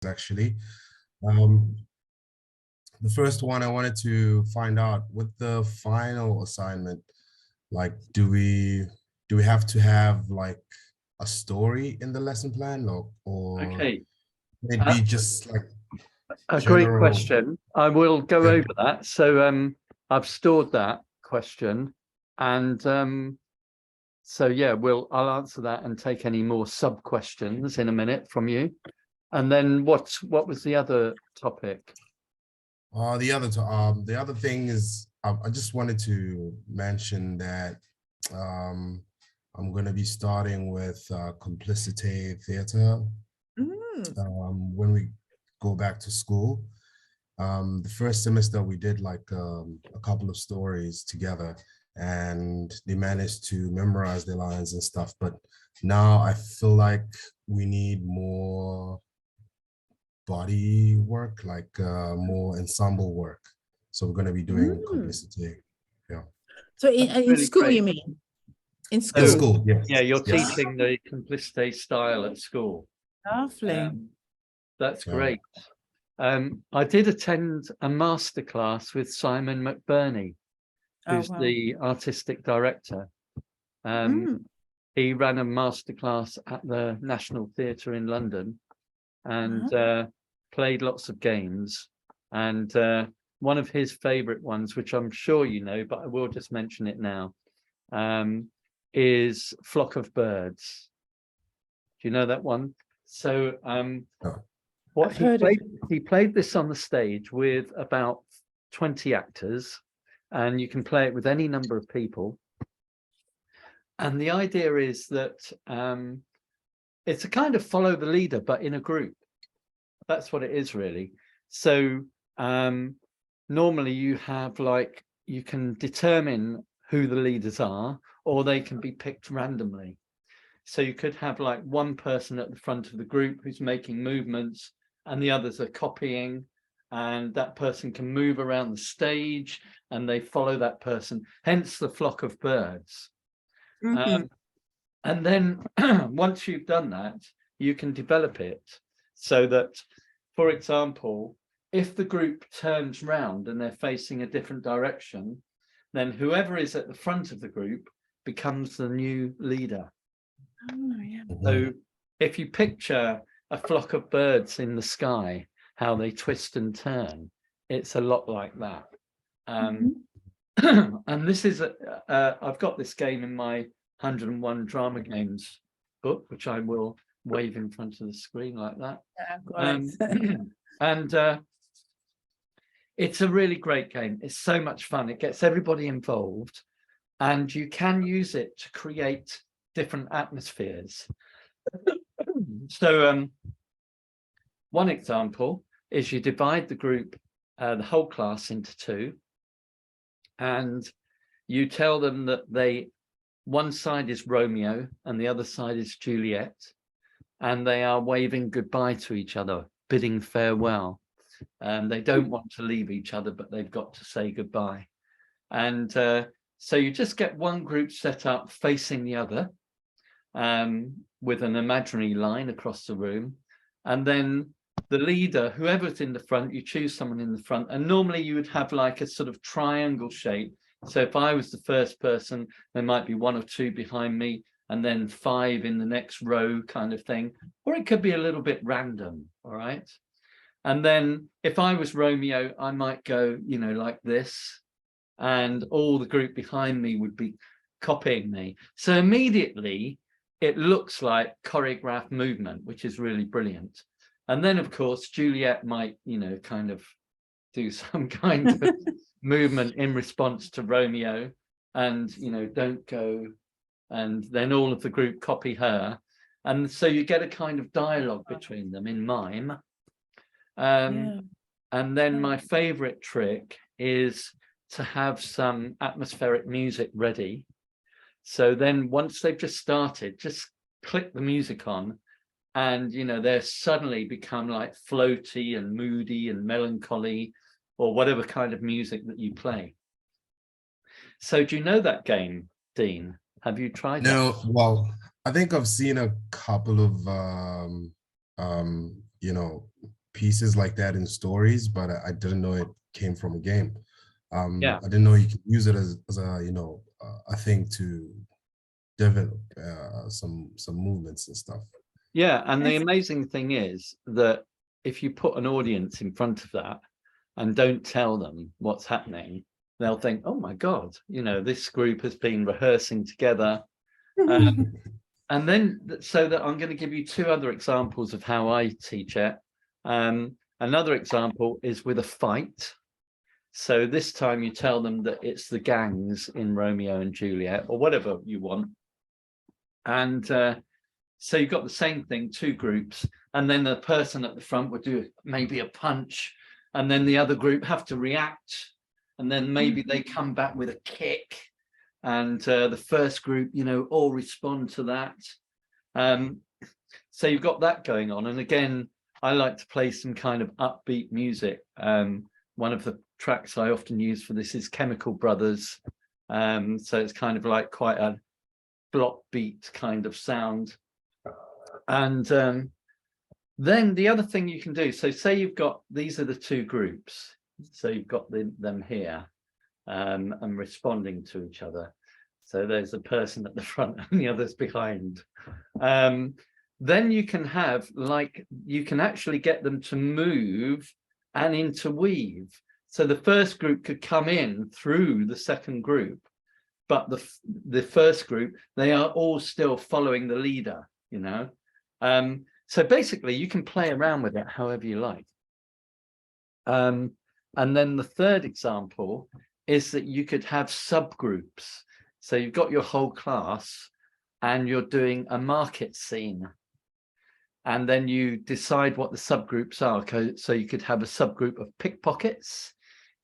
actually. Um, the first one I wanted to find out with the final assignment, like, do we have to have like a story in the lesson plan, or Okay, can it be just like a great general? question. I will go Yeah. over that. So I've stored that question, and so yeah, I'll answer that and take any more sub questions in a minute from you. And then what was the other topic? The other thing is, I just wanted to mention that I'm going to be starting with Complicite Theatre when we go back to school. The first semester we did like a couple of stories together, and they managed to memorize their lines and stuff. But now I feel like we need more body work, like more ensemble work. So we're going to be doing Complicity. Yeah. So in Really school, great. you mean? In In school? school, yes. Yeah, you're Yes. teaching the Complicite style at school. Lovely. That's Yeah. great. I did attend a masterclass with Simon McBurney, who's the artistic director. He ran a masterclass at the National Theatre in London and played lots of games. And one of his favorite ones, which I'm sure you know, but I will just mention it now, is Flock of Birds. Do you know that one? So what he played this on the stage with about 20 actors, and you can play it with any number of people. And the idea is that it's a kind of follow the leader, but in a group. That's what it is, really. So normally you have like, you can determine who the leaders are, or they can be picked randomly. So you could have like one person at the front of the group who's making movements and the others are copying, and that person can move around the stage and they follow that person, hence the flock of birds. And then once you've done that, you can develop it so that, for example, if the group turns round and they're facing a different direction, then whoever is at the front of the group becomes the new leader. So if you picture a flock of birds in the sky, how they twist and turn, it's a lot like that. And this is, I've got this game in my 101 Drama Games book, which I will wave in front of the screen like that. And it's a really great game. It's so much fun. It gets everybody involved, and you can use it to create different atmospheres. So one example is you divide the group, the whole class, into two, and you tell them that one side is Romeo and the other side is Juliet, and they are waving goodbye to each other, bidding farewell. They don't want to leave each other, but they've got to say goodbye. And so you just get one group set up facing the other, with an imaginary line across the room, and then the leader, whoever's in the front, you choose someone in the front, and normally you would have like a sort of triangle shape. So if I was the first person, there might be one or two behind me, and then 5 in the next row, kind of thing, or it could be a little bit random. All right. And then if I was Romeo, I might go, you know, like this, and all the group behind me would be copying me. So immediately it looks like choreographed movement, which is really brilliant. And then, of course, Juliet might, you know, kind of do some kind of movement in response to Romeo, and, you know, don't go. And then all of the group copy her. And so you get a kind of dialogue between them in mime. And then my favorite trick is to have some atmospheric music ready. So then once they've just started, just click the music on, and, you know, they're suddenly become like floaty and moody and melancholy, or whatever kind of music that you play. So do you know that game, Dean? Have you tried that? No, well, I think I've seen a couple of you know, pieces like that in stories, but I didn't know it came from a game. Yeah. I didn't know you could use it as a, you know, a thing to develop some movements and stuff. Yeah, and the Yes. amazing thing is that if you put an audience in front of that and don't tell them what's happening, they'll think, oh my God, you know, this group has been rehearsing together. And then, so that I'm going to give you two other examples of how I teach it. Another example is with a fight. So this time you tell them that it's the gangs in Romeo and Juliet, or whatever you want. And so you've got the same thing, two groups, and then the person at the front would do maybe a punch, and then the other group have to react, and then maybe they come back with a kick, and the first group, you know, all respond to that. So you've got that going on. And again, I like to play some kind of upbeat music. One of the tracks I often use for this is Chemical Brothers. So it's kind of like quite a block beat kind of sound. And then the other thing you can do, so say you've got, these are the two groups. So you've got them here and responding to each other. So there's a person at the front and the others behind. Then you can have, like, you can actually get them to move and interweave. So the first group could come in through the second group, but the first group, they are all still following the leader, you know. So basically you can play around with it however you like. And then the third example is that you could have subgroups. So you've got your whole class and you're doing a market scene. And then you decide what the subgroups are. So you could have a subgroup of pickpockets.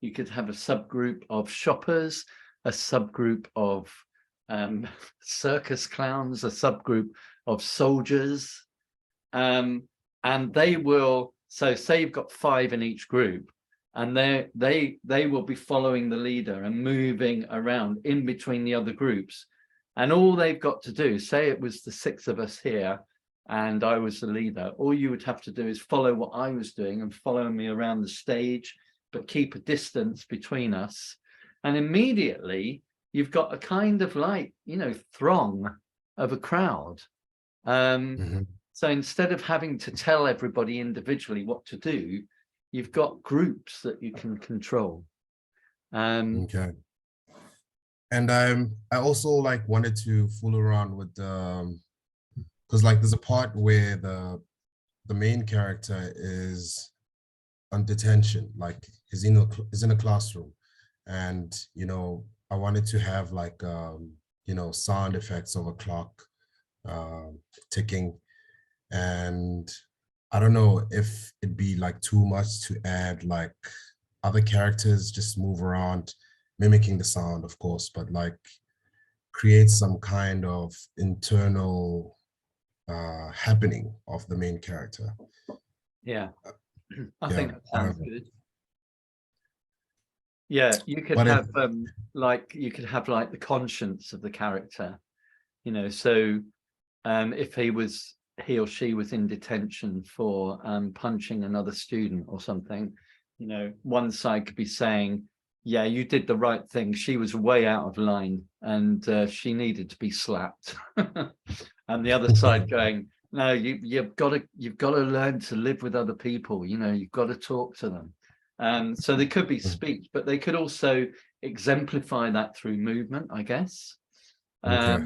You could have a subgroup of shoppers, a subgroup of circus clowns, a subgroup of soldiers. And they will, so say you've got 5 in each group, and they will be following the leader and moving around in between the other groups. And all they've got to do, say it was the 6 of us here and I was the leader, all you would have to do is follow what I was doing and follow me around the stage, but keep a distance between us. And immediately you've got a kind of like, you know, throng of a crowd. So instead of having to tell everybody individually what to do, you've got groups that you can control. Okay. And I also like wanted to fool around with because like there's a part where the main character is on detention, like he's in a classroom, and you know, I wanted to have like you know, sound effects of a clock ticking. And I don't know if it'd be like too much to add like other characters just move around, mimicking the sound, of course, but like create some kind of internal happening of the main character. Yeah, I Yeah, think that sounds whatever. good. Yeah, you could But have like the conscience of the character, you know. So if he or she was in detention for punching another student or something, you know, one side could be saying, yeah, you did the right thing, she was way out of line and she needed to be slapped. And the other side going, no, you've got to learn to live with other people, you know, you've got to talk to them. So they could be speech, but they could also exemplify that through movement, I guess. okay.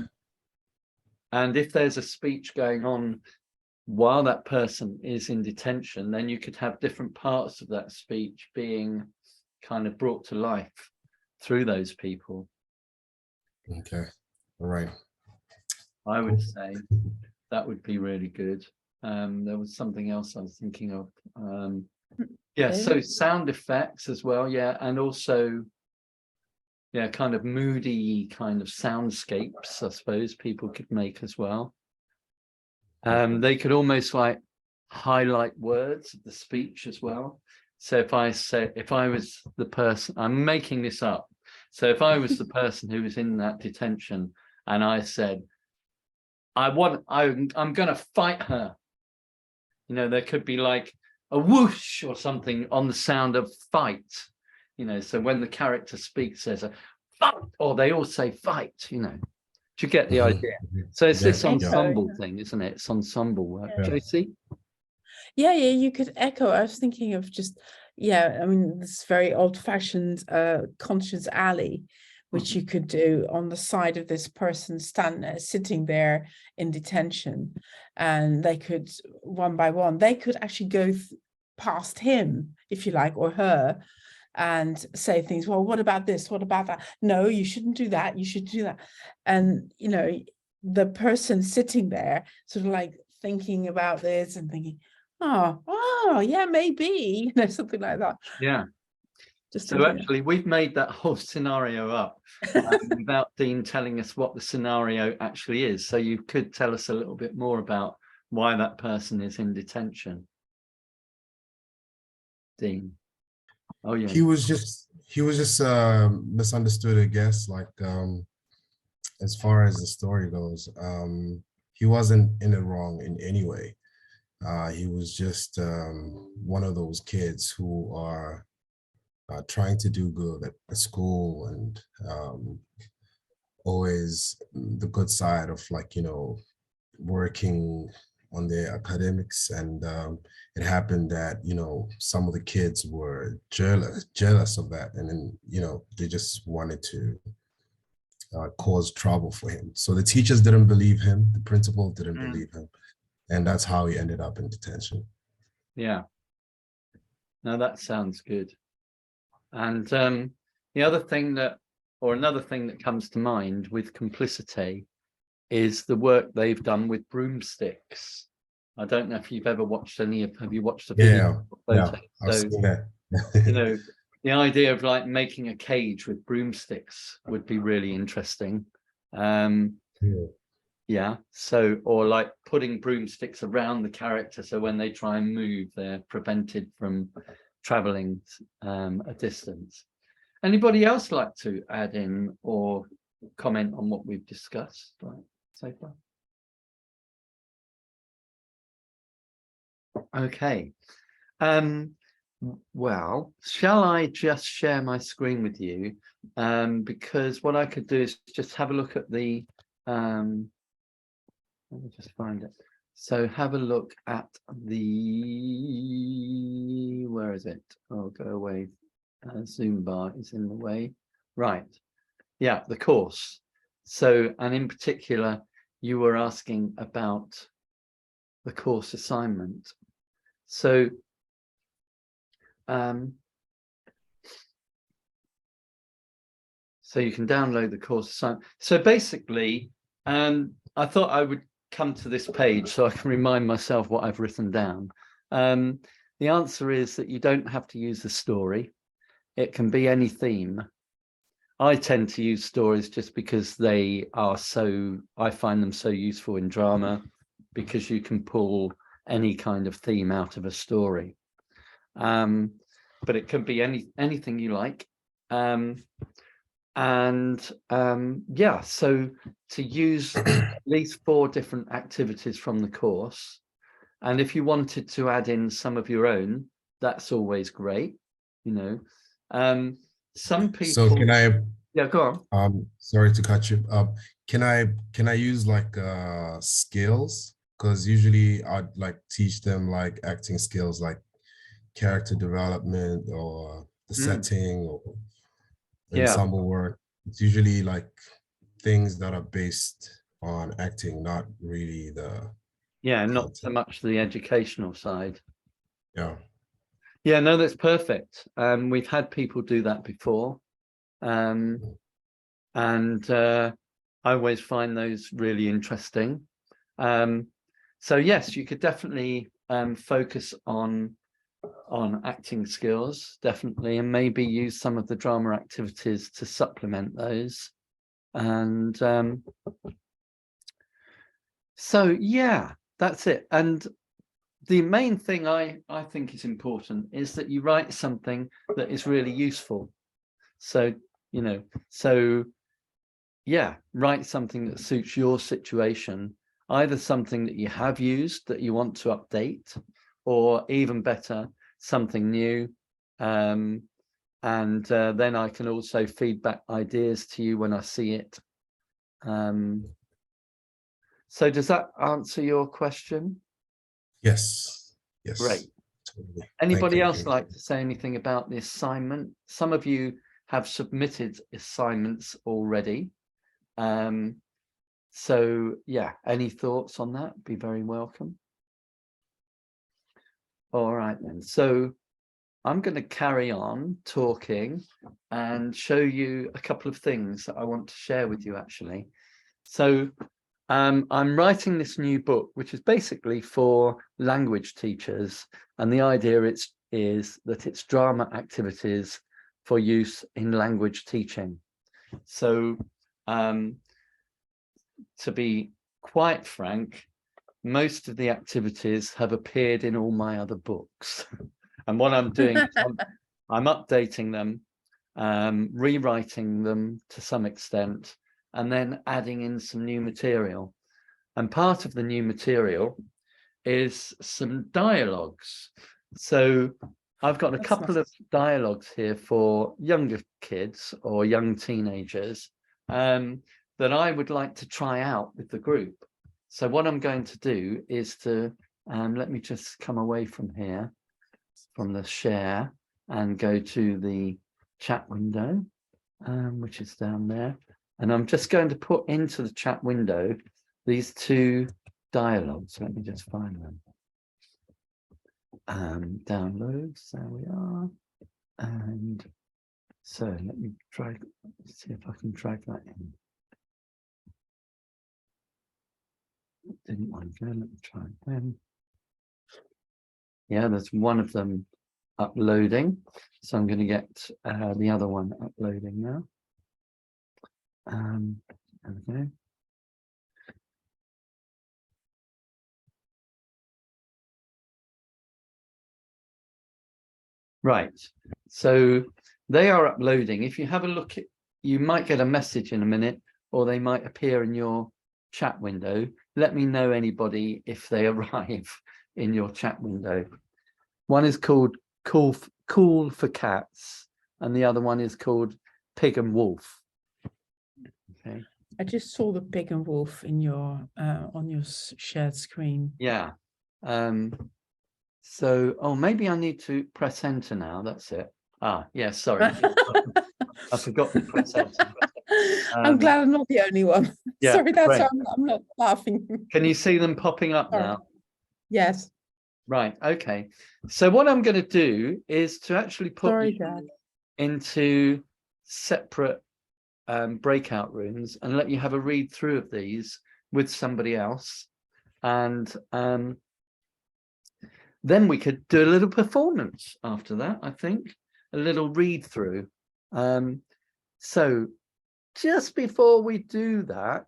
And if there's a speech going on while that person is in detention, then you could have different parts of that speech being kind of brought to life through those people. Okay. All right. I would say that would be really good. There was something else I was thinking of. Yeah, so sound effects as well. Yeah, and also, yeah, kind of moody kind of soundscapes, I suppose people could make as well. They could almost like highlight words of the speech as well. So if I was the person, I'm making this up. So if I was the person who was in that detention and I said, I'm going to fight her. You know, there could be like a whoosh or something on the sound of fight. You know, so when the character speaks, there's a fight, or they all say fight. You know, do you get the idea? So it's this ensemble thing, isn't it? It's ensemble work. Yeah. JC? Yeah, you could echo. I was thinking of just, I mean, this very old-fashioned conscience alley, which you could do on the side of this person sitting there in detention, and they could, one by one, they could actually go past him, if you like, or her, and say things. Well, what about this? What about that? No, you shouldn't do that. You should do that. And, you know, the person sitting there sort of like thinking about this and thinking, oh, yeah, maybe, you know, something like that. Yeah. Just so actually, we've made that whole scenario up without Dean telling us what the scenario actually is. So you could tell us a little bit more about why that person is in detention. Dean. Oh yeah. He was just misunderstood, I guess, like as far as the story goes. He wasn't in it wrong in any way. He was just one of those kids who are trying to do good at school, and always the good side of, like, you know, working on their academics. And it happened that, you know, some of the kids were jealous of that, and then, you know, they just wanted to cause trouble for him. So the teachers didn't believe him, the principal didn't believe him, and that's how he ended up in detention. Yeah. Now that sounds good. And the other thing that, or another thing that comes to mind with Complicite is the work they've done with broomsticks. I don't know if you've ever watched any of, have you watched a video? Yeah, I've seen that. You know, the idea of like making a cage with broomsticks would be really interesting. Yeah, so, or like putting broomsticks around the character, so when they try and move, they're prevented from traveling a distance. Anybody else like to add in or comment on what we've discussed so far? Okay. Well, shall I just share my screen with you? Because what I could do is just have a look at the let me just find it. So have a look at the, where is it? Oh, go away. Zoom bar is in the way. Right. Yeah, the course. So, and in particular, you were asking about the course assignment. So, so you can download the course assignment. So basically, I thought I would come to this page so I can remind myself what I've written down. The answer is that you don't have to use the story. It can be any theme. I tend to use stories just because they are so, I find them so useful in drama, because you can pull any kind of theme out of a story. But it can be anything you like. Yeah, so to use at least 4 different activities from the course, and if you wanted to add in some of your own, that's always great, you know. Some people, so can I, yeah, go on. Sorry to cut you. Can I use like skills? Because usually I'd like teach them like acting skills, like character development or the setting or ensemble work. It's usually like things that are based on acting, not really the not so much the educational side. Yeah, no, that's perfect. We've had people do that before, and I always find those really interesting. So yes, you could definitely focus on acting skills, definitely, and maybe use some of the drama activities to supplement those. And so yeah, that's it. And the main thing I think is important is that you write something that is really useful. So, you know, so yeah, write something that suits your situation, either something that you have used that you want to update, or even better, something new. And then I can also feed back ideas to you when I see it. So does that answer your question? Yes. Yes. Great. Totally. Anybody else Thank you. like to say anything about the assignment? Some of you have submitted assignments already. So yeah, any thoughts on that? Be very welcome. All right then. So I'm going to carry on talking and show you a couple of things that I want to share with you actually. So I'm writing this new book, which is basically for language teachers. And the idea is that it's drama activities for use in language teaching. So to be quite frank, most of the activities have appeared in all my other books. And what I'm doing, I'm updating them, rewriting them to some extent, and then adding in some new material. And part of the new material is some dialogues. So I've got a couple of dialogues here for younger kids or young teenagers that I would like to try out with the group. So what I'm going to do is to, let me just come away from here, from the share, and go to the chat window, which is down there. And I'm just going to put into the chat window these two dialogues. Let me just find them. Downloads, there we are. And so let me see if I can drag that in. Didn't want to go, let me try again. Yeah, there's one of them uploading. So I'm going to get the other one uploading now. There we go. Right, so they are uploading. If you have a look, you might get a message in a minute, or they might appear in your chat window. Let me know, anybody, if they arrive in your chat window. One is called Cool for Cats, and the other one is called Pig and Wolf. Okay. I just saw the pig and wolf in your on your shared screen. Yeah. So, oh, maybe I need to press enter now. That's it. Ah, yeah, sorry. I forgot to press enter. I'm glad I'm not the only one. Yeah, Sorry, that's great. why I'm not laughing. Can you see them popping up now? Yes. Right, okay. So what I'm going to do is to actually put you into separate breakout rooms and let you have a read through of these with somebody else. And then we could do a little performance after that, I think, a little read through. So just before we do that,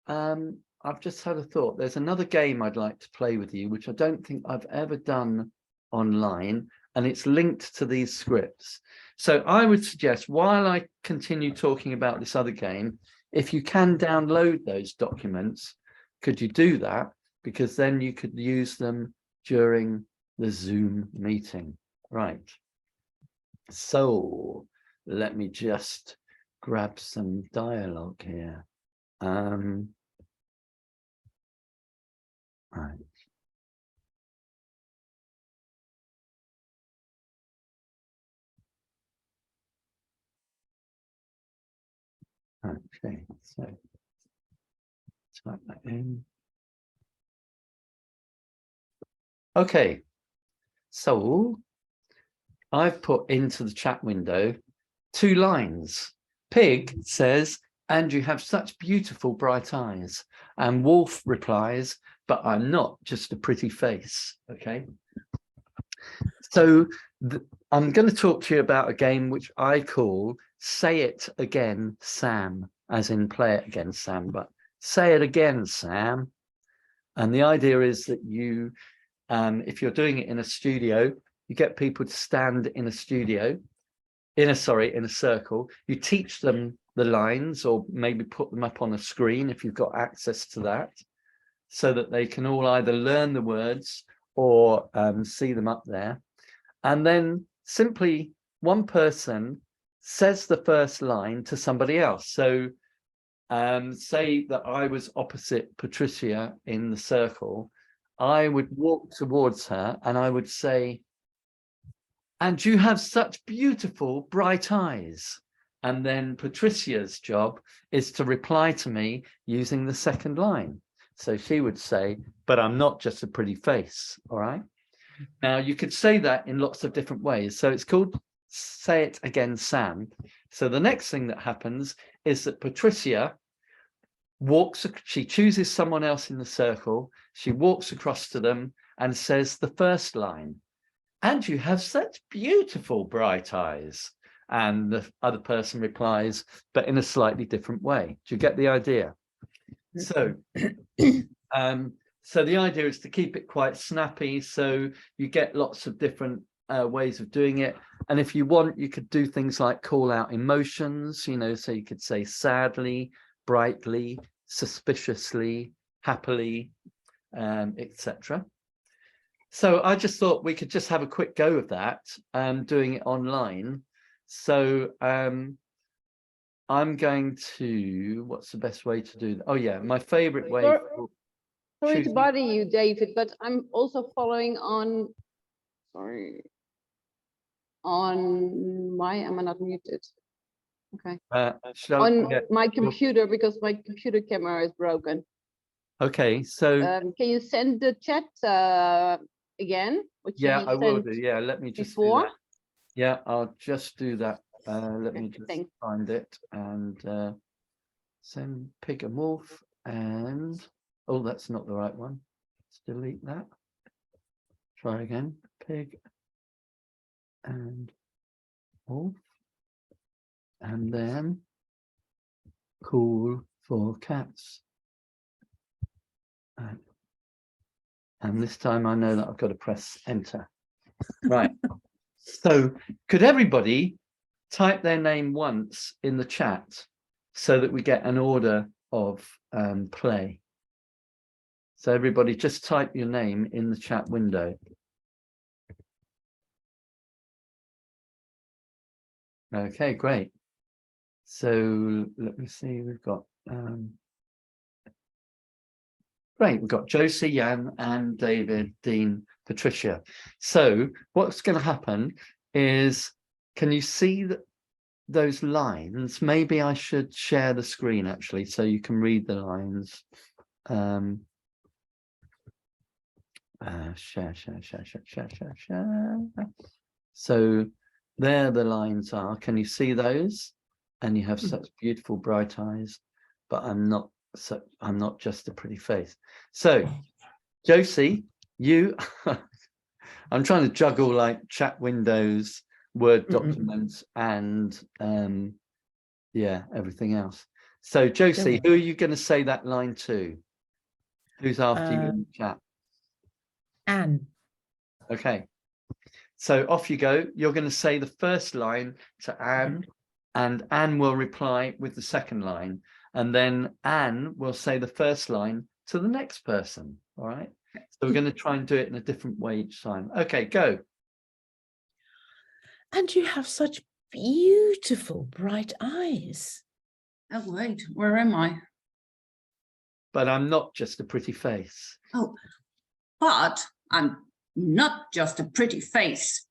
I've just had a thought. There's another game I'd like to play with you, which I don't think I've ever done online, and it's linked to these scripts. So I would suggest, while I continue talking about this other game, if you can download those documents, could you do that? Because then you could use them during the Zoom meeting. Right. So let me just grab some dialogue here. Right. Okay, so type that in. Okay, so I've put into the chat window 2 lines. Pig says, "And you have such beautiful bright eyes." And Wolf replies, "But I'm not just a pretty face." Okay. So I'm going to talk to you about a game which I call Say It Again, Sam, as in play it again, Sam, but say it again, Sam. And the idea is that you, if you're doing it in a studio, you get people to stand in a studio, in a circle. You teach them the lines, or maybe put them up on a screen if you've got access to that, so that they can all either learn the words or see them up there. And then simply one person says the first line to somebody else. So say that I was opposite Patricia in the circle, I would walk towards her and I would say, "And you have such beautiful bright eyes." And then Patricia's job is to reply to me using the second line. So she would say, "But I'm not just a pretty face." All right. Now you could say that in lots of different ways. So it's called Say It Again, Sam. So the next thing that happens is that Patricia she chooses someone else in the circle. She walks across to them and says the first line, "And you have such beautiful bright eyes." And the other person replies, but in a slightly different way. Do you get the idea? So, so the idea is to keep it quite snappy. So you get lots of different ways of doing it. And if you want, you could do things like call out emotions, you know, so you could say sadly, brightly, suspiciously, happily, etc. So I just thought we could just have a quick go of that, doing it online. So I'm going to, what's the best way to do that? Oh yeah, my favorite way. Sorry to bother you, David, but I'm also following on, sorry, on, why am I not muted? Okay. On my computer, because my computer camera is broken. Okay, so can you send the chat again? Yeah, I will do. Yeah, let me just do that. Yeah, I'll just do that. Let me just find it and send pig and wolf and oh, that's not the right one. Let's delete that. Try again. Pig and wolf, and then cool for cats. And this time I know that I've got to press enter. Right. So could everybody type their name once in the chat so that we get an order of play? So everybody just type your name in the chat window. Okay, great. So let me see, we've got great, we've got Josie, Jan, and David, Dean, Patricia. So what's going to happen is, can you see those lines? Maybe I should share the screen actually, so you can read the lines. Share. So there the lines are. Can you see those? And you have such beautiful bright eyes, but I'm not just a pretty face. So Josie, you I'm trying to juggle like chat windows, Word documents, and yeah, everything else. So Josie, who are you going to say that line to? Who's after you in the chat? Anne. Okay, so off you go. You're going to say the first line to Anne, and Anne will reply with the second line, and then Anne will say the first line to the next person. All right, so we're going to try and do it in a different way each time. Okay, go. And you have such beautiful bright eyes. Oh wait, where am I? But I'm not just a pretty face. Oh, but I'm not just a pretty face.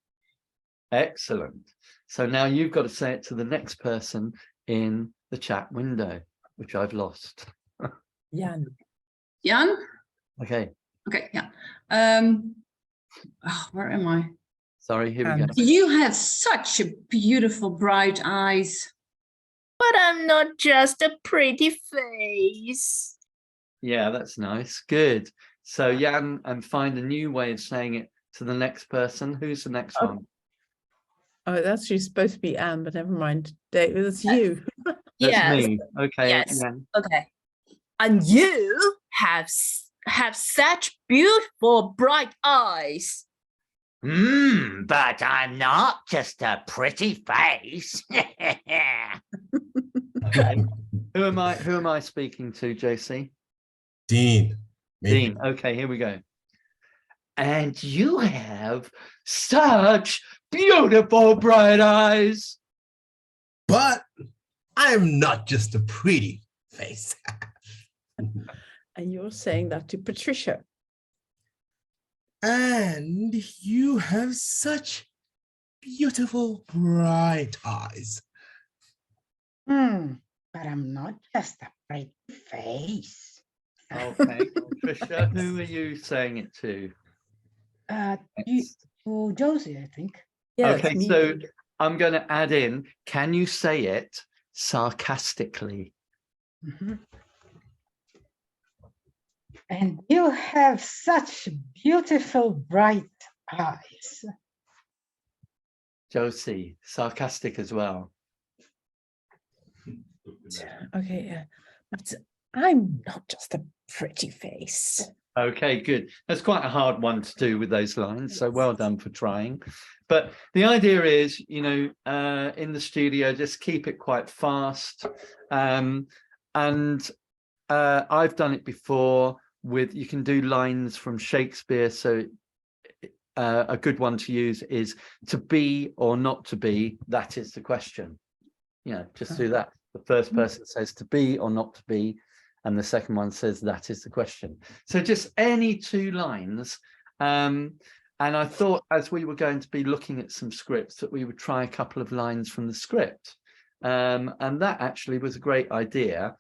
Excellent. So now you've got to say it to the next person in the chat window, which I've lost. Jan. Jan? Okay. Okay, yeah. Oh, where am I? Sorry, here we go. You have such a beautiful bright eyes. But I'm not just a pretty face. Yeah, that's nice. Good. So Jan, and find a new way of saying it to the next person. Who's the next one? Oh, that's actually supposed to be Anne, but never mind. David, it's you. That's Yes. me. Okay. Yes. Jan. Okay. And you have such beautiful bright eyes. But I'm not just a pretty face. Okay. Who am I speaking to, JC? Dean. Maybe. Dean. Okay, here we go. And you have such beautiful bright eyes. But I'm not just a pretty face. And you're saying that to Patricia. And you have such beautiful bright eyes. But I'm not just a pretty face. Okay, Patricia, who are you saying it to? To Josie, I think. Yeah, Okay, so I'm going to add in, can you say it sarcastically? And you have such beautiful bright eyes. Josie, sarcastic as well. Okay, yeah. But I'm not just a pretty face. Okay, good. That's quite a hard one to do with those lines. So well done for trying. But the idea is, you know, in the studio, just keep it quite fast. And I've done it before with, you can do lines from Shakespeare. So a good one to use is to be or not to be, that is the question. You know, just do that. The first person says to be or not to be, and the second one says that is the question. So just any two lines. And I thought, as we were going to be looking at some scripts, that we would try a couple of lines from the script. And that actually was a great idea,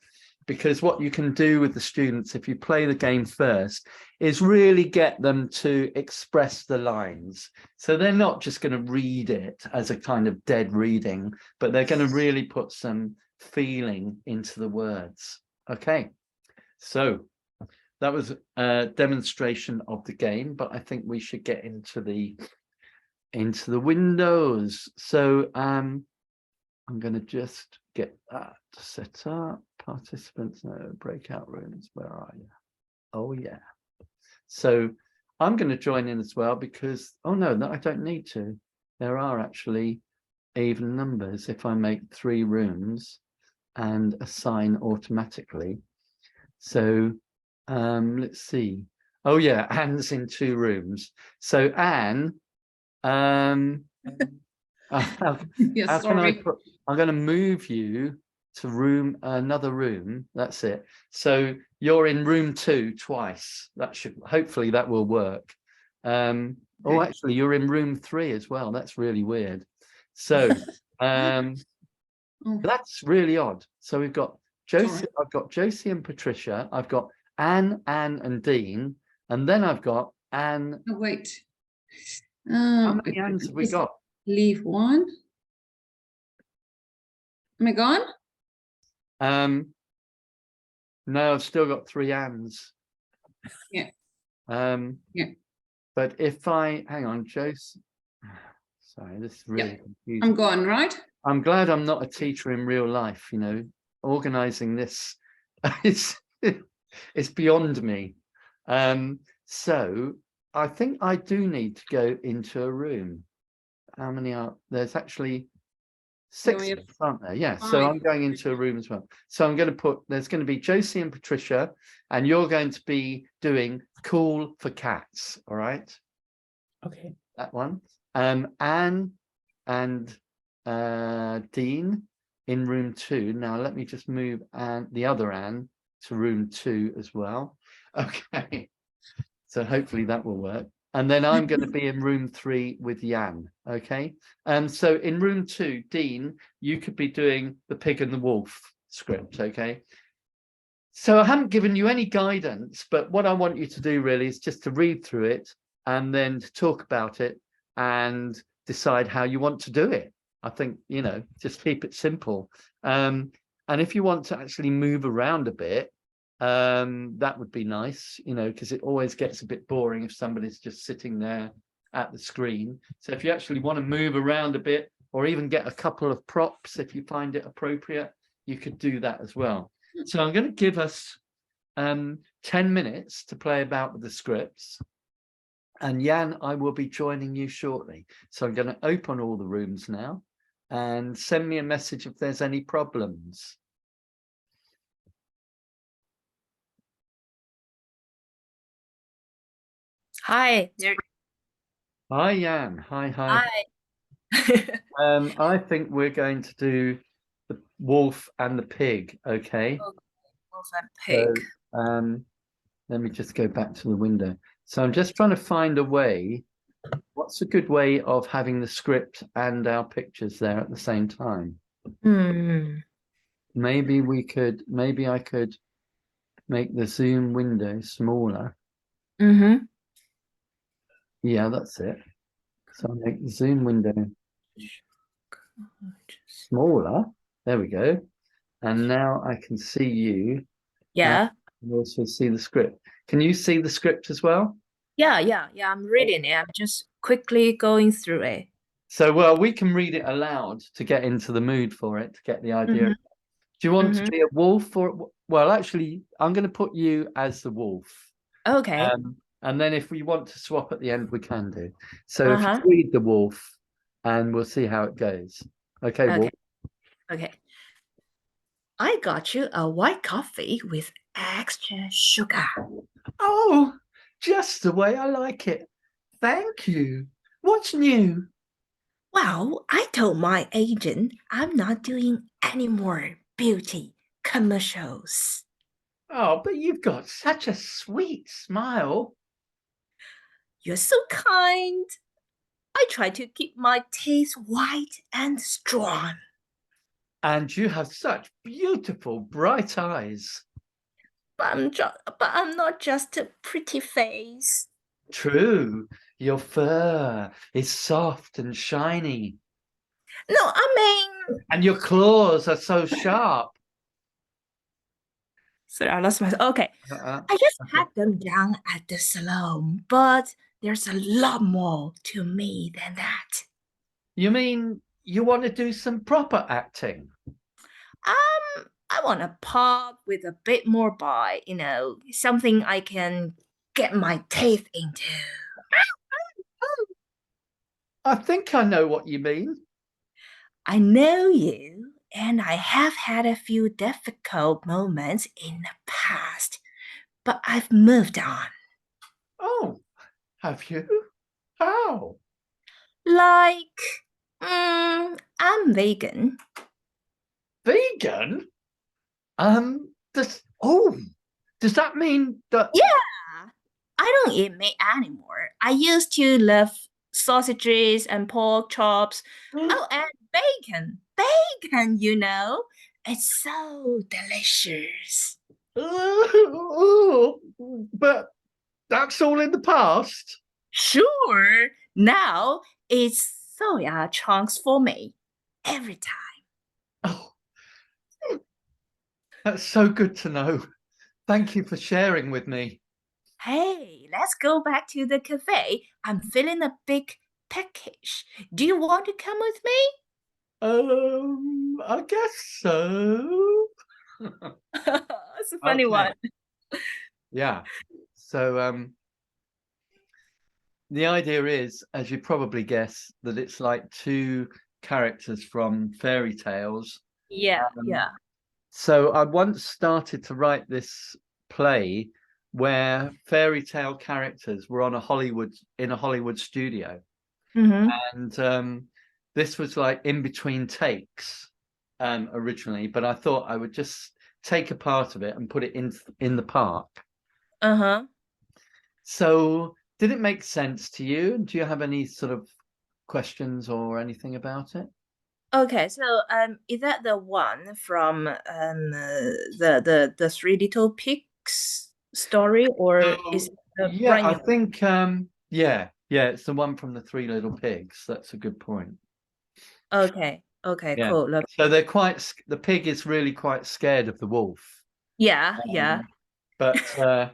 because what you can do with the students, if you play the game first, is really get them to express the lines. So they're not just going to read it as a kind of dead reading, but they're going to really put some feeling into the words. Okay, so that was a demonstration of the game, but I think we should get into the windows. So I'm going to just get that set up. Participants, no, breakout rooms, where are you? Oh yeah. So I'm going to join in as well, because oh no, I don't need to. There are actually even numbers if I make 3 rooms and assign automatically. So let's see. Oh yeah, Anne's in 2 rooms. So Anne, I'm going to move you to another room. That's it. So you're in room 2 twice. That should, hopefully that will work. Oh, actually you're in room 3 as well. That's really weird. So that's really odd. So we've got Josie, I've got Josie and Patricia, I've got Anne and Dean, and then I've got Anne. Oh, wait. How many Annes have we got? Leave one. Am I gone? No, I've still got 3 Annes. Yeah. Yeah. But if I hang on, Josie. Sorry, this is really confusing. I'm gone, right? I'm glad I'm not a teacher in real life, you know. Organizing this is it's beyond me. So I think I do need to go into a room. How many are there's actually 6, aren't there? Yeah, so I'm going into a room as well. So I'm going to put, there's going to be Josie and Patricia, and you're going to be doing Cool for Cats. All right. Okay. That one. Anne and Dean in room 2. Now let me just move the other Anne to room 2 as well. Okay, so hopefully that will work. And then I'm going to be in room 3 with Jan. Okay, so in room 2, Dean, you could be doing the Pig and the Wolf script. Okay, so I haven't given you any guidance, but what I want you to do really is just to read through it and then to talk about it and decide how you want to do it. I think, you know, just keep it simple. And if you want to actually move around a bit, that would be nice, you know, because it always gets a bit boring if somebody's just sitting there at the screen. So if you actually want to move around a bit, or even get a couple of props, if you find it appropriate, you could do that as well. So I'm going to give us 10 minutes to play about with the scripts. And Jan, I will be joining you shortly. So I'm going to open all the rooms now and send me a message if there's any problems. Hi. There. Hi, Jan. Hi. I think we're going to do the wolf and the pig. Okay. Wolf and pig. So, let me just go back to the window. So I'm just trying to find a way. What's a good way of having the script and our pictures there at the same time? Maybe I could make the Zoom window smaller. Yeah, that's it. So I'll make the Zoom window smaller. There we go. And now I can see you. Yeah. And also see the script. Can you see the script as well? Yeah. I'm reading it. I'm just quickly going through it. So, well, we can read it aloud to get into the mood for it, to get the idea. Do you want to be a wolf or, well, actually, I'm going to put you as the wolf. Okay. And then if we want to swap at the end, we can do. So if you read the wolf and we'll see how it goes. Okay, wolf. Okay. I got you a white coffee with extra sugar. Oh, just the way I like it. Thank you. What's new? Well, I told my agent I'm not doing any more beauty commercials. Oh, but you've got such a sweet smile. You're so kind. I try to keep my teeth white and strong. And you have such beautiful bright eyes. But I'm not just a pretty face. True, your fur is soft and shiny. No, I mean... And your claws are so sharp. Sorry, I lost myself. Okay. I just had them done at the salon, but there's a lot more to me than that. You mean you want to do some proper acting? I want a pop with a bit more bite, something I can get my teeth into. I think I know what you mean. I know you, and I have had a few difficult moments in the past, but I've moved on. Oh, have you? How? Like, I'm vegan. Vegan? Does that mean that? Yeah, I don't eat meat anymore. I used to love sausages and pork chops. Oh, and bacon. Bacon, It's so delicious. But that's all in the past. Sure. Now it's soya chunks for me every time. Oh, that's so good to know. Thank you for sharing with me. Hey, let's go back to the cafe. I'm feeling a big package. Do you want to come with me? I guess so. It's a funny one. Yeah. So the idea is, as you probably guess, that it's like two characters from fairy tales. Yeah. So I once started to write this play where fairy tale characters were in a Hollywood studio. And this was like in between takes originally, but I thought I would just take a part of it and put it in the park. So did it make sense to you? Do you have any sort of questions or anything about it? Okay, so is that the one from the Three Little Pigs story, or is it the Yeah, I think yeah, it's the one from the Three Little Pigs. That's a good point. Okay, Yeah. cool. So the pig is really quite scared of the wolf. Yeah. But for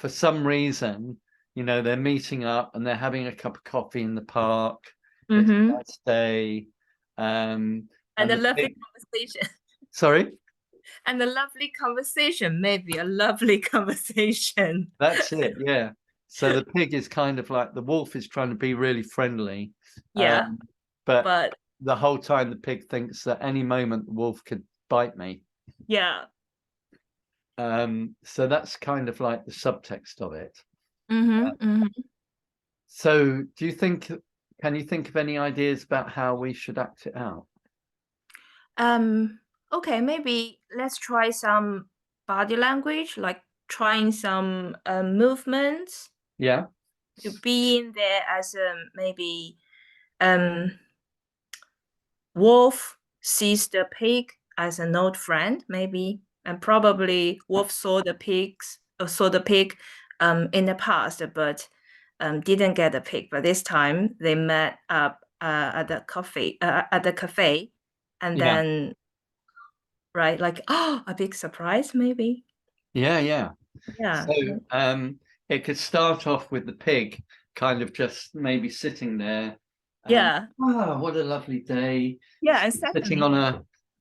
some reason, they're meeting up and they're having a cup of coffee in the park. It's a nice day. And a lovely conversation. Sorry? And a lovely conversation, maybe a lovely conversation. That's it, yeah. So the pig is kind of like, the wolf is trying to be really friendly. Yeah. But the whole time the pig thinks that any moment the wolf could bite me. Yeah. So that's kind of like the subtext of it. So do you think, can you think of any ideas about how we should act it out? Okay, maybe let's try some body language, like trying some movements Yeah. to be in there as maybe Wolf sees the pig as an old friend, maybe, and probably Wolf saw the pig in the past, but didn't get the pig. But this time they met up at the cafe, and Yeah. then right, like a big surprise, maybe. Yeah. Yeah. So it could start off with the pig kind of just maybe sitting there. Yeah. Oh, what a lovely day. Yeah, and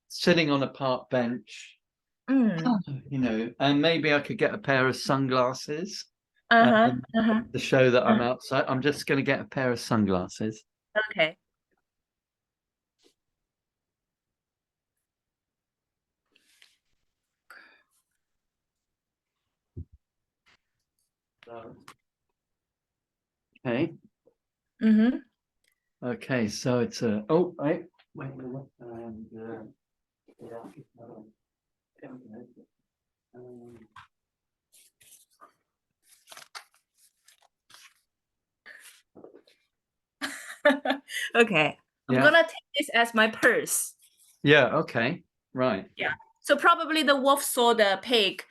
Sitting on a park bench. You know, and maybe I could get a pair of sunglasses to show that I'm outside. I'm just going to get a pair of sunglasses. Okay. Okay. Okay, so it's a wait. And Okay. I'm gonna take this as my purse. yeah, okay, right. Yeah. So probably the wolf saw the pig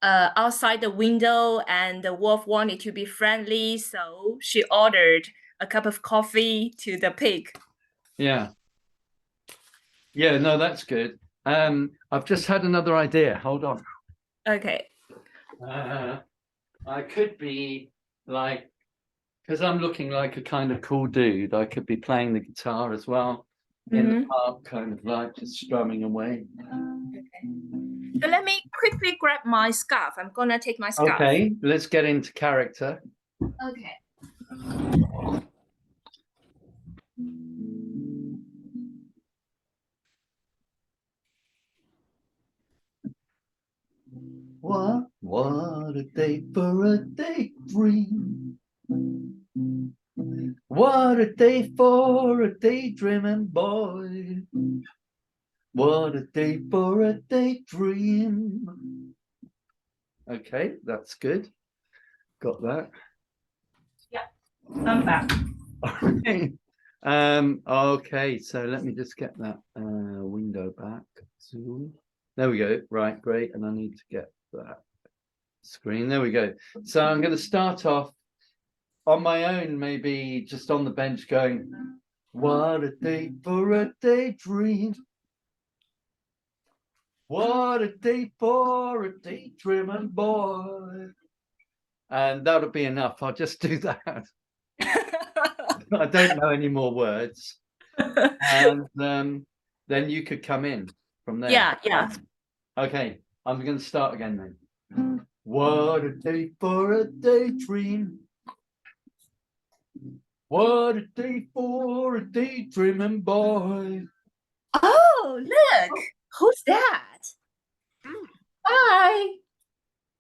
outside the window, and the wolf wanted to be friendly, so she ordered a cup of coffee to the pig. Yeah. Yeah, no, that's good. I've just had another idea. Hold on. Okay. I could be like, because I'm looking like a kind of cool dude, I could be playing the guitar as well in the park, kind of like just strumming away. So let me quickly grab my scarf. I'm gonna take my scarf. Okay, let's get into character. Okay. What a day for a daydream. What a day for a daydreaming boy. What a day for a daydream. Okay, that's good. Got that. Yeah, I'm back. Okay, so let me just get that window back. There we go. Right, great. And I need to get that screen. There we go. So I'm going to start off on my own, maybe just on the bench going, what a day for a daydream. What a day for a daydreaming boy. And that'll be enough. I'll just do that. I don't know any more words. And then you could come in from there. Yeah. Okay, I'm going to start again then. What a day for a daydream. What a day for a daydreaming boy. Oh, look, who's that? Hi,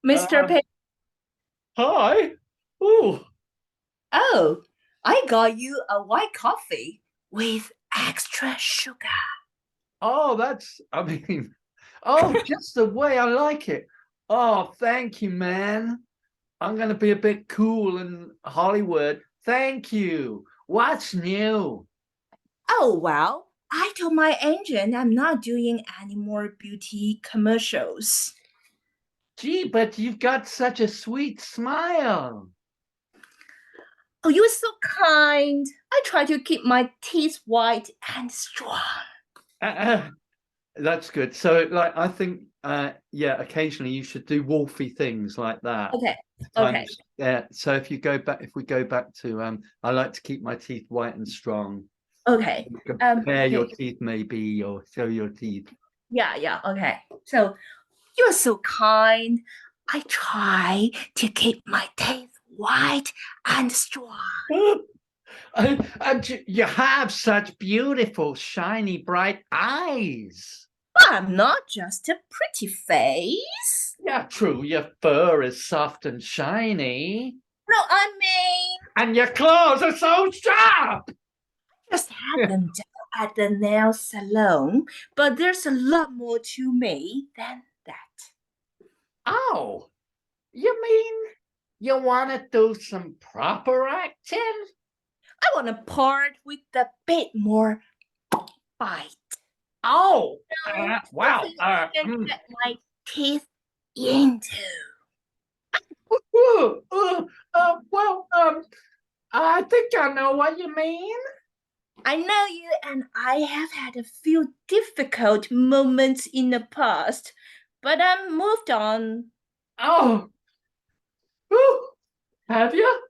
Mr. Pig. Hi. Ooh. Oh, I got you a white coffee with extra sugar. Oh, just the way I like it. Oh, thank you, man. I'm going to be a bit cool in Hollywood. Thank you. What's new? Oh, well, I told my agent I'm not doing any more beauty commercials. Gee, but you've got such a sweet smile. Oh, you're so kind. I try to keep my teeth white and strong. That's good. So, like, I think, yeah, occasionally you should do wolfy things like that. Okay. Yeah. So if we go back to, I like to keep my teeth white and strong. Okay. Compare your teeth, maybe, or show your teeth. Yeah. Okay. So you're so kind. I try to keep my teeth white and strong. And you have such beautiful, shiny, bright eyes. But I'm not just a pretty face. Yeah, true. Your fur is soft and shiny. No, I mean, And your claws are so sharp. just had them done at the nail salon, but there's a lot more to me than that. Oh, you mean you want to do some proper acting? I want to part with a bit more bite. Oh, wow. Something I can get my teeth into. Well, I think I know what you mean. I know you and I have had a few difficult moments in the past, but I'm moved on. Oh, whew. Have you?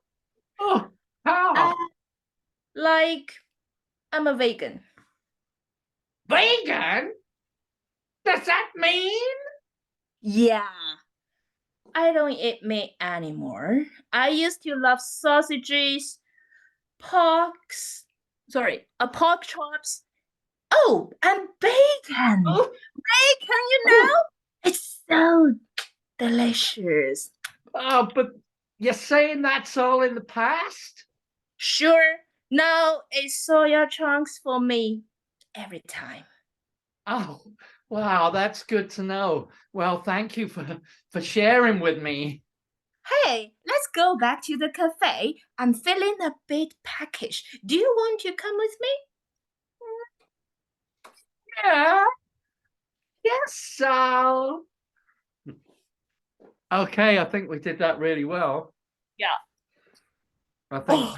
Oh, how? Like, I'm a vegan. Vegan? Does that mean? Yeah. I don't eat meat anymore. I used to love sausages, pork chops. Oh, and bacon. Oh, Bacon, you know? It's so delicious. oh, but you're saying that's all in the past? Sure, now it's soya chunks for me every time. Oh, wow, that's good to know. Well, thank you for sharing with me. Hey, let's go back to the cafe. I'm feeling a bit peckish. Do you want to come with me? Yeah. Yes, so. Okay, I think we did that really well. Yeah. I think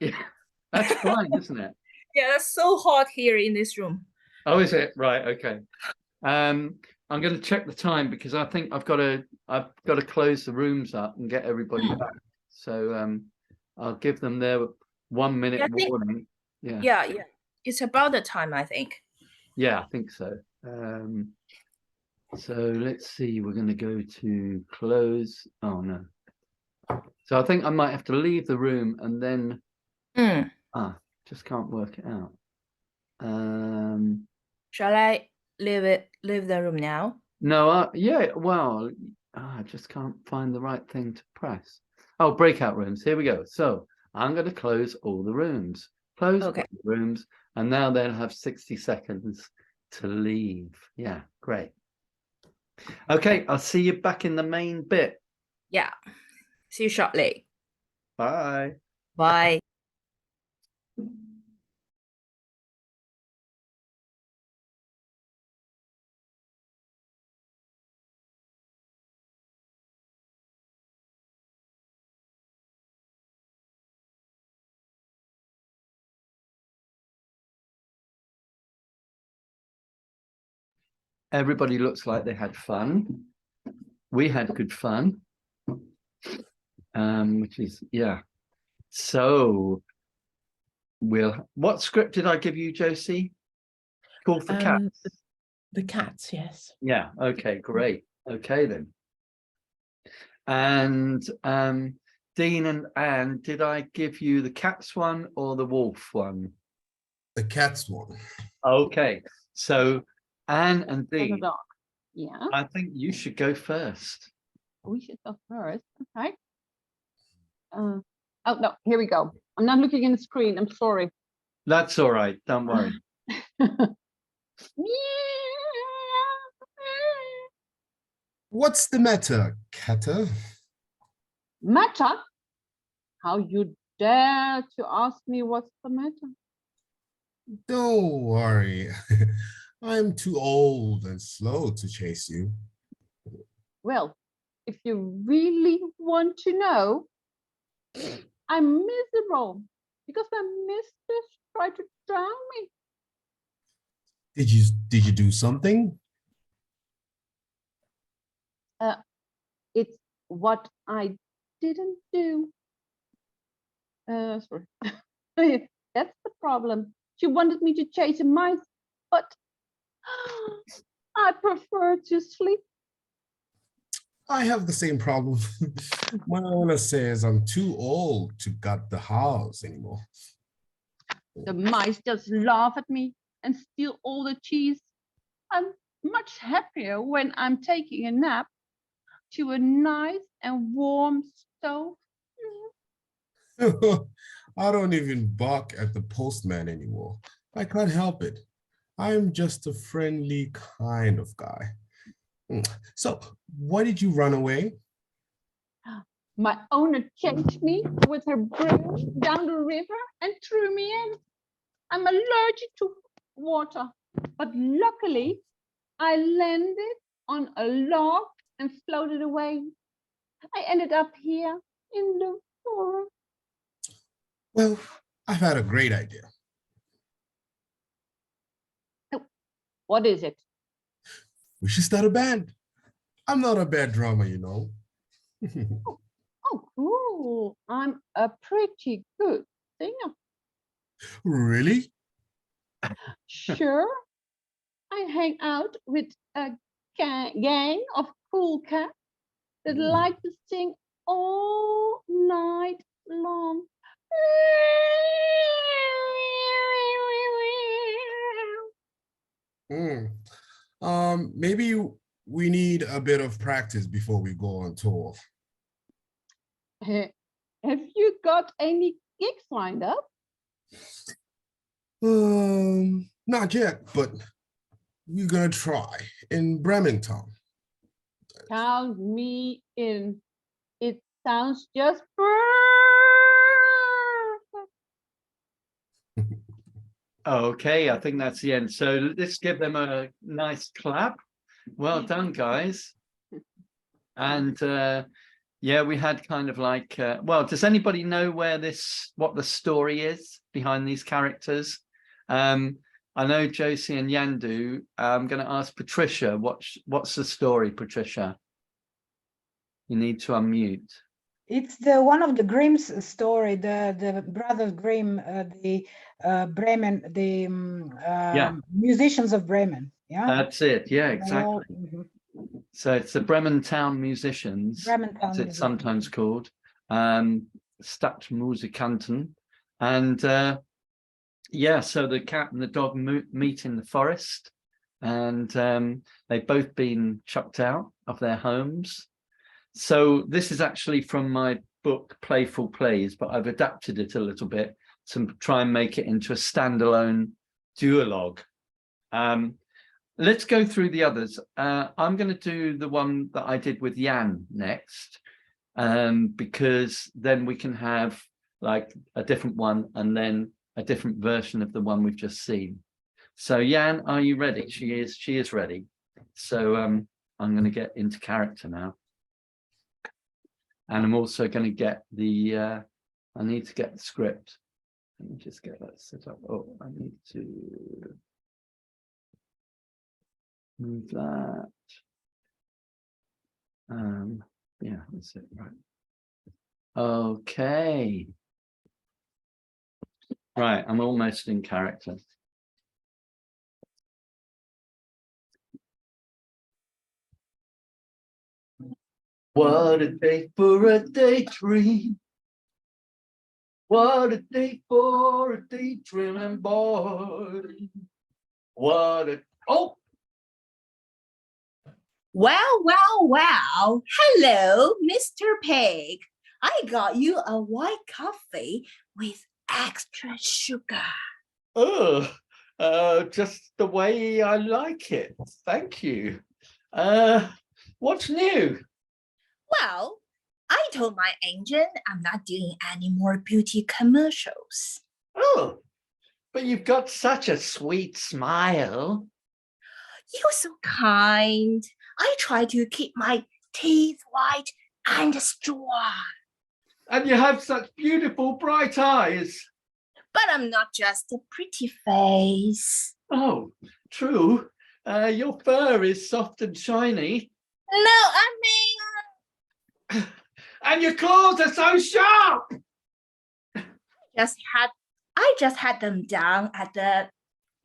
yeah, that's fine, isn't it? Yeah, it's so hot here in this room. Oh, is it? Right, okay. I'm going to check the time because I think I've got to close the rooms up and get everybody back. So I'll give them their 1 minute warning. Yeah. It's about the time, I think. Yeah, I think so. So let's see, we're going to go to close. Oh no. So I think I might have to leave the room and then just can't work it out. Shall I leave the room now? No, yeah, well, I just can't find the right thing to press. Oh, breakout rooms. Here we go. So I'm going to close all the rooms. Close all the rooms, and now they'll have 60 seconds to leave. Yeah, great. Okay, I'll see you back in the main bit. Yeah. See you shortly. Bye. Bye. Everybody looks like they had fun. We had good fun. Which is, yeah. So what script did I give you, Josie? Call for Cats. The cats, yes. Yeah, okay, great. Okay then. And Dean and Anne, did I give you the cats one or the wolf one? The cats one. Okay, so Anne and Dean, Yeah, I think you should go first. we should go first. Okay. Oh no, here we go. I'm not looking in the screen. I'm sorry. That's all right, don't worry. What's the matter, Catter? Matter? How you dare to ask me what's the matter? Don't worry. I'm too old and slow to chase you. Well, if you really want to know, I'm miserable because my mistress tried to drown me. Did you do something? It's what I didn't do. Sorry. That's the problem. She wanted me to chase a mice, but I prefer to sleep. I have the same problem. My owner says I'm too old to gut the house anymore. The mice just laugh at me and steal all the cheese. And much happier when I'm taking a nap to a nice and warm stove. I don't even bark at the postman anymore. I can't help it. I'm just a friendly kind of guy. So, why did you run away? My owner chased me with her broom down the river and threw me in. I'm allergic to water, but luckily I landed on a log and floated away. I ended up here in the forest. Well, I've had a great idea. What is it? We should start a band. I'm not a bad drummer, you know. Oh, cool. I'm a pretty good singer. Really? Sure. I hang out with a gang of cool cats that like to sing all night long. Maybe we need a bit of practice before we go on tour. Have you got any gigs lined up? Not yet, but we're gonna try in Bremerton. Count me in. It sounds just perfect. Okay, I think that's the end. So let's give them a nice clap. Well done, guys. And yeah, we had kind of like, well, does anybody know what the story is behind these characters? I know Josie and Yandu. I'm going to ask Patricia, what's the story, Patricia? You need to unmute. It's the one of the Grimm's story, the brothers Grimm, the Bremen, the musicians of Bremen. Yeah, That's it. Yeah, exactly. Mhm. So it's the Bremen Town Musicians, Bremen Town as it's musicians. sometimes called, Stadtmusikanten. And yeah, so the cat and the dog meet in the forest, and they've both been chucked out of their homes. So this is actually from my book, Playful Plays, but I've adapted it a little bit to try and make it into a standalone duologue. Let's go through the others. I'm going to do the one that I did with Jan next, because then we can have like a different one and then a different version of the one we've just seen. So Jan, are you ready? She is ready. So I'm going to get into character now. And I'm also going to get the, I need to get the script. Let me just get that set up. Oh, I need to move that. Yeah, that's it, right. Okay. Right, I'm almost in character. What a day for a daydream. What a day for a daydreaming boy. What a, oh! Well, well, well. Hello, Mr. Pig. I got you a white coffee with extra sugar. Oh, just the way I like it. Thank you. What's new? Well, I told my agent I'm not doing any more beauty commercials. Oh, but you've got such a sweet smile. You're so kind. I try to keep my teeth white and strong. And you have such beautiful bright eyes. But I'm not just a pretty face. Oh, true. Your fur is soft and shiny. No, I mean, And your claws are so sharp. I just had them done at the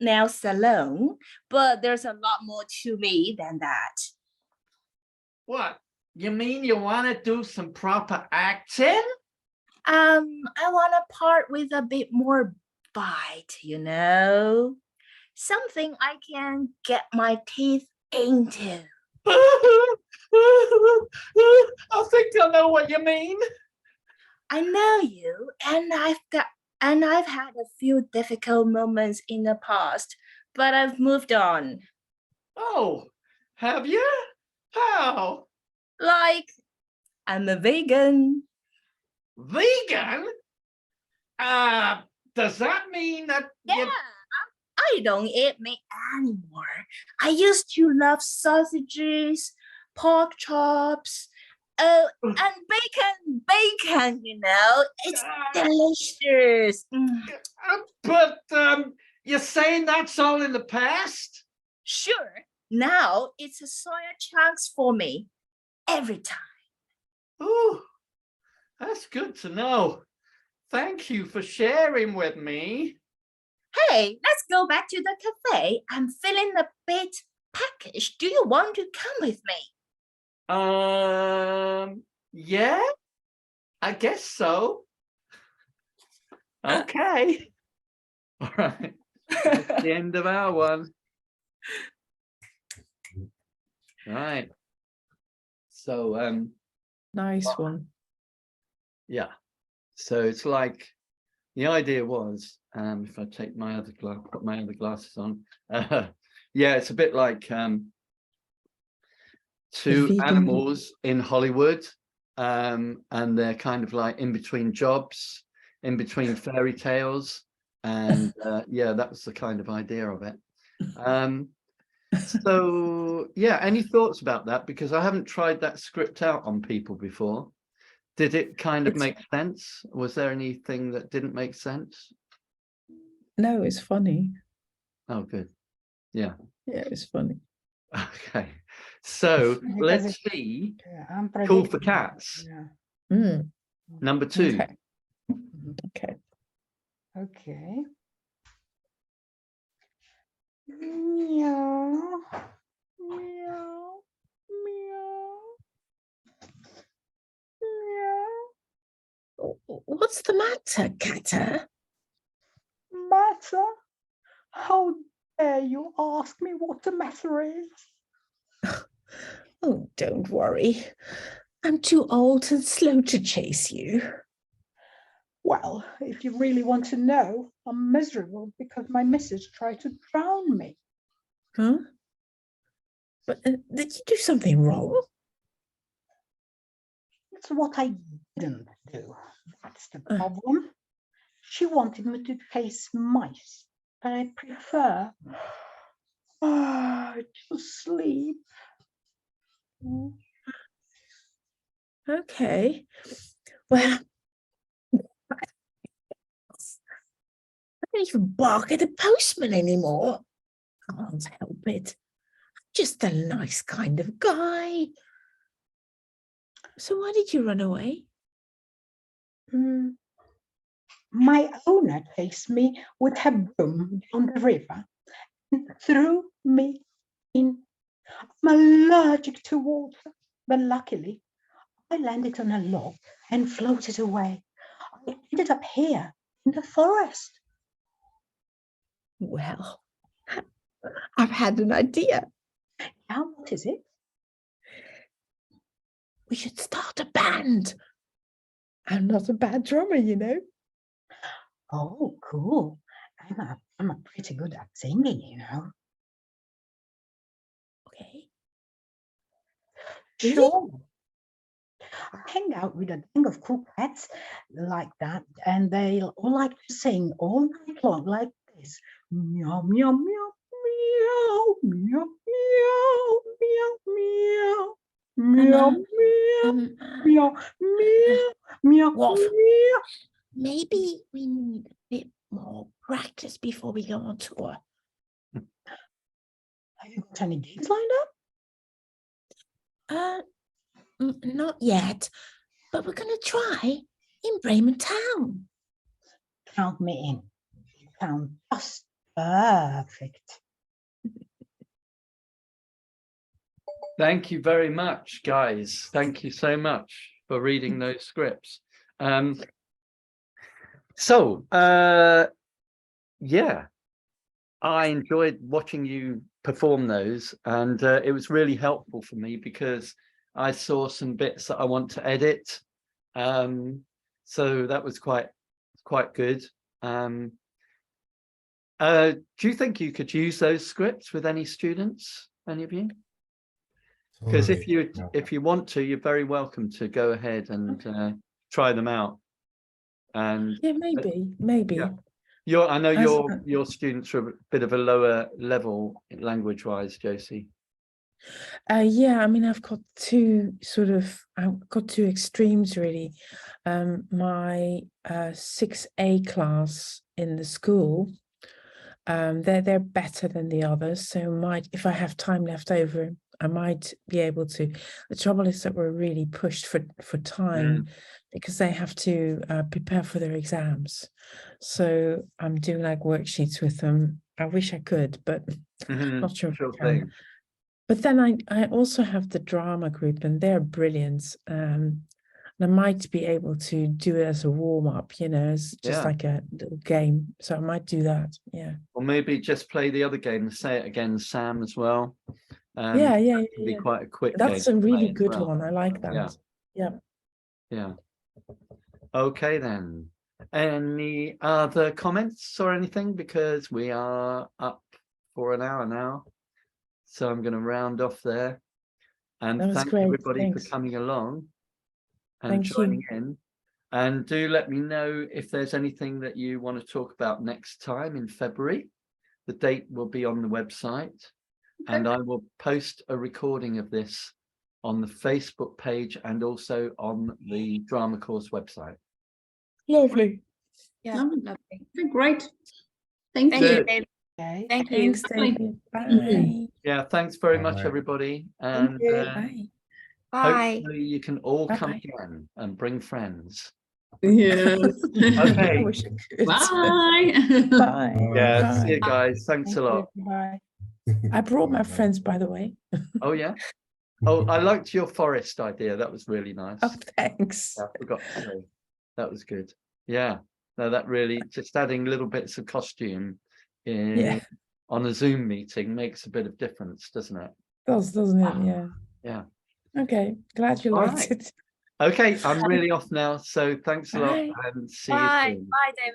nail salon, but there's a lot more to me than that. What? You mean you want to do some proper acting? I want a part with a bit more bite, you know? Something I can get my teeth into. I think I know what you mean. I know you, and I've had a few difficult moments in the past, but I've moved on. Oh, have you? How? Like, I'm a vegan. Vegan? Does that mean that Yeah, I don't eat meat anymore. I used to love sausages, pork chops, and bacon, you know, it's delicious. But you're saying that's all in the past? Sure, now it's a soya chunks for me every time. Oh, that's good to know. Thank you for sharing with me. Hey, let's go back to the cafe. I'm feeling a bit peckish. Do you want to come with me? Yeah, I guess so. Okay. All right. That's the end of our one. Right. So Nice one. yeah. So it's like the idea was, if I take my other put my other glasses on, yeah, it's a bit like two vegan- animals in Hollywood, and they're kind of like in between jobs, in between fairy tales, and yeah, that was the kind of idea of it. So yeah, any thoughts about that? Because I haven't tried that script out on people before. Did it kind of make sense? Was there anything that didn't make sense? No, it's funny. Oh, good. Yeah. Yeah, it's funny. Okay. So Because let's see. I'm Cool for predicting. cats. Yeah. Mm, Number 2. okay. Okay. Okay. Meow. Meow. Meow. Meow. What's the matter, Kata? Matter? How dare you ask me what the matter is? Oh, don't worry. I'm too old and slow to chase you. Well, if you really want to know, I'm miserable because my missus tried to drown me. Huh? But did you do something wrong? It's what I didn't do. That's the problem. She wanted me to chase mice, and I prefer to sleep. Okay. Well, I don't even bark at the postman anymore. Can't help it. I'm just a nice kind of guy. So why did you run away? My owner chased me with her broom down the river and threw me in. I'm allergic to water, but luckily I landed on a log and floated away. I ended up here in the forest. Well, I've had an idea. Now, what is it? We should start a band. I'm not a bad drummer, you know. Oh, cool. I'm a pretty good at singing, you know. Okay. Sure. I hang out with a gang of cool cats like that, and they all like to sing all night long like this. Meow, meow, meow, meow, meow, meow, meow, meow, meow, meow, meow, meow, Wolf. meow. Maybe we need a bit more practice before we go on tour. Have you got any gigs lined up? Not yet, but we're gonna try in Bremen town. Count me in. You sound just perfect. Thank you very much, guys. Thank you so much for reading those scripts. So, yeah, I enjoyed watching you perform those, and it was really helpful for me because I saw some bits that I want to edit. So that was quite good. Do you think you could use those scripts with any students, any of you? Because Totally. if you want to, you're very welcome to go ahead and try them out. And Yeah, maybe. yeah. I know As- your students are a bit of a lower level language wise, Josie. Yeah, I mean, I've got two extremes really. My 6A class in the school, they're better than the others. So if I have time left over, I might be able to. The trouble is that we're really pushed for time because they have to prepare for their exams. So I'm doing like worksheets with them. I wish I could, but not sure if I can. But then I also have the drama group, and they're brilliant. And I might be able to do it as a warm-up, as just like a little game. So I might do that. Yeah. Or maybe just play the other game, Say It Again, Sam, as well. Yeah. Can be quite a quick That's game a to really play as good well. one. I like that. Yeah. Okay then. Any other comments or anything? Because we are up for an hour now. So I'm going to round off there. And That was thank great. everybody Thanks. for coming along and Thank joining you. in. And do let me know if there's anything that you want to talk about next time in February. The date will be on the website. And I will post a recording of this on the Facebook page and also on the drama course website. Lovely. Yeah, Lovely. lovely. Great. Thank Thank you. you, David. Okay. Thank you. Thanks, David. Bye. Yeah, thanks very much, Alright. everybody. And Bye. Bye. hopefully you can all come Bye-bye. again and bring friends. Yes. I Okay. wish I could. Bye. Bye. Yeah, Bye. see you guys. Thanks Thank a you. lot. Bye. I brought my friends, by the way. Oh, yeah. Oh, I liked your forest idea. That was really nice. Oh, thanks. I forgot to say. That was good. Yeah. No, that really just adding little bits of costume on a Zoom meeting makes a bit of difference, doesn't it? Doesn't it? Yeah. Yeah. Okay. Glad you All liked right. it. Okay, I'm really off now. So thanks a lot Bye. and see you Bye. soon. Bye, David.